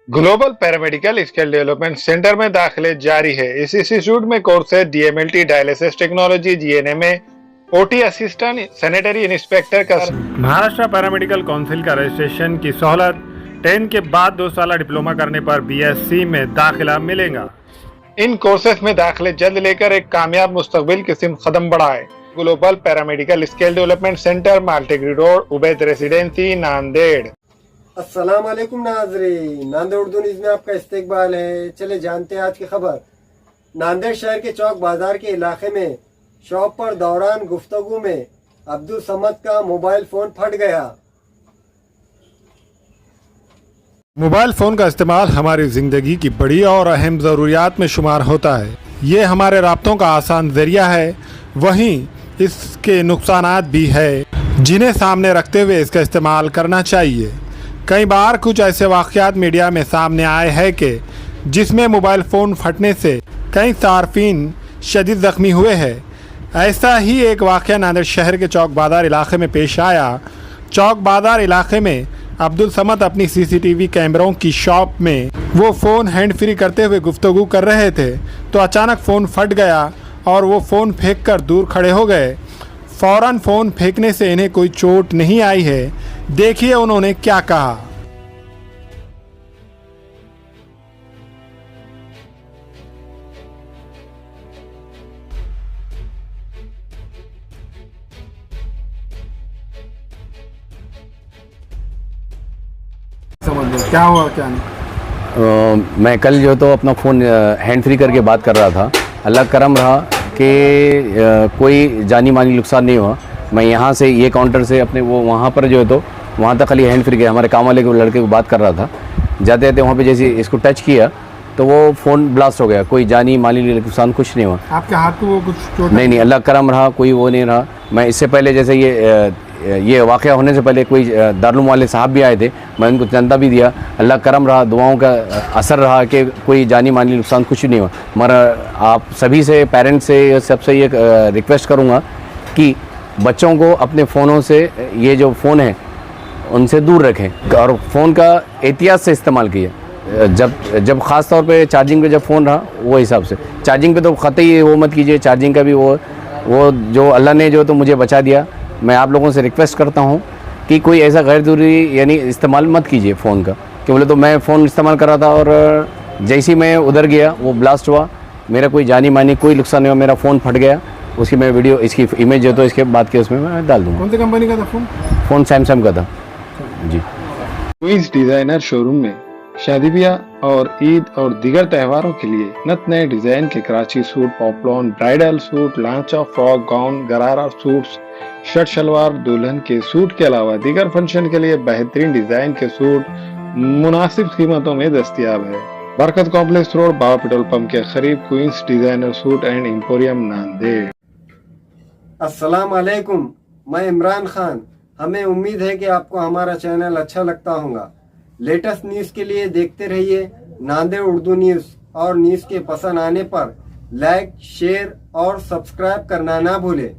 Global paramedical skill development centre में दाखिले जारी है। इस इंस्टीट्यूट में कोर्स है DMLT, dialysis technology, GNMA, OT assistant, sanitary inspector का। महाराष्ट्र पैरामेडिकल काउंसिल का रजिस्ट्रेशन की सहूलत 10 के बाद 2 साल डिप्लोमा करने पर बीएससी में दाखिला मिलेगा। इन कोर्सेज में दाखिले जल्द लेकर एक कामयाब मुस्तकबिल की सिमत कदम बढ़ाए। Global paramedical skill development centre, Maltegari road, Ubaid residency, Nanded. अस्सलाम वालेकुम नाज़रीन, नांदेड़ उर्दू न्यूज़ में आपका इस्तकबाल है। चले जानते हैं आज की खबर। नांदेड़ शहर के चौक बाजार के इलाके में शॉप पर दौरान गुफ्तगू में अब्दुल समद का मोबाइल फोन फट गया। मोबाइल फ़ोन का इस्तेमाल हमारी ज़िंदगी की बड़ी और अहम ज़रूरियात में शुमार होता है। ये हमारे राब्तों का आसान ज़रिया है, वहीं इसके नुकसानात भी है जिन्हें सामने रखते हुए इसका इस्तेमाल करना चाहिए। कई बार कुछ ऐसे वाक़यात मीडिया में सामने आए हैं कि जिसमें मोबाइल फ़ोन फटने से कई सार्फिन शदीद ज़ख्मी हुए हैं। ऐसा ही एक वाक़या नांदेड़ शहर के चौक बाजार इलाके में पेश आया। चौक बाजार इलाके में अब्दुल समद अपनी सीसीटीवी कैमरों की शॉप में वो फ़ोन हैंड फ्री करते हुए गुफ्तगू कर रहे थे तो अचानक फ़ोन फट गया और वो फ़ोन फेंक कर दूर खड़े हो गए। फ़ौरन फ़ोन फेंकने से इन्हें कोई चोट नहीं आई है। देखिए उन्होंने क्या कहा। क्या हुआ क्या नहीं? मैं कल जो तो अपना फ़ोन हैंड फ्री करके बात कर रहा था। अल्लाह करम रहा कि कोई जानी मानी नुकसान नहीं हुआ। मैं यहाँ से ये काउंटर से अपने वो वहाँ पर जो है तो वहाँ तक खाली हैंड फ्री किया। हमारे काम वाले के लड़के को बात कर रहा था, जाते जाते वहाँ पे जैसे इसको टच किया तो वो फ़ोन ब्लास्ट हो गया। कोई जानी माली नुकसान कुछ नहीं हुआ। आपके हाथ को वो कुछ चोट? नहीं, अल्लाह करम रहा, कोई वो नहीं रहा। मैं इससे पहले जैसे ये वाक़या होने से पहले कोई दारुल वाले साहब भी आए थे, मैं उनको चंदा भी दिया। अल्लाह करम रहा, दुआओं का असर रहा कि कोई जानी मानी नुकसान कुछ नहीं हुआ। मगर आप सभी से, पेरेंट्स से, सबसे ये रिक्वेस्ट करूँगा कि बच्चों को अपने फ़ोनों से, ये जो फ़ोन है उनसे दूर रखें और फ़ोन का एहतियात से इस्तेमाल किए। जब ख़ास तौर पे चार्जिंग पे जब फ़ोन रहा वो हिसाब से, चार्जिंग पे तो ख़तई वो मत कीजिए। चार्जिंग का भी वो जो अल्लाह ने जो तो मुझे बचा दिया। मैं आप लोगों से रिक्वेस्ट करता हूँ कि कोई ऐसा गैर ज़रूरी यानी इस्तेमाल मत कीजिए फ़ोन का। कि बोले तो मैं फ़ोन इस्तेमाल कर रहा था और जैसे ही मैं उधर गया वो ब्लास्ट हुआ, मेरा कोई जानी मानी कोई नुकसान नहीं हुआ, मेरा फ़ोन फट गया। उसकी मैं वीडियो, इसकी इमेज जो तो इसके बाद के उसमें मैं डाल दूँगा। कौन सी कंपनी का था फ़ोन? फ़ोन सैमसंग का था जी। क्वींस डिजाइनर शोरूम में शादी ब्याह और ईद और दीगर त्योहारों के लिए नत नए डिजाइन के Karachi suit, poplin, bridal suit, लांचा, frock, gown, gharara suits, shirt shalwar, दुल्हन के सूट के अलावा दीगर फंक्शन के लिए बेहतरीन डिजाइन के सूट मुनासिब कीमतों में दस्तयाब है। Barkat complex road, Baba petrol pump के करीब, Queens designer suit and emporium, Nanded. अस्सलाम वालेकुम, मैं इमरान खान। हमें उम्मीद है कि आपको हमारा चैनल अच्छा लगता होगा। लेटेस्ट न्यूज़ के लिए देखते रहिए नांदेड़ उर्दू न्यूज़, और न्यूज़ के पसंद आने पर लाइक, शेयर और सब्सक्राइब करना ना भूलें।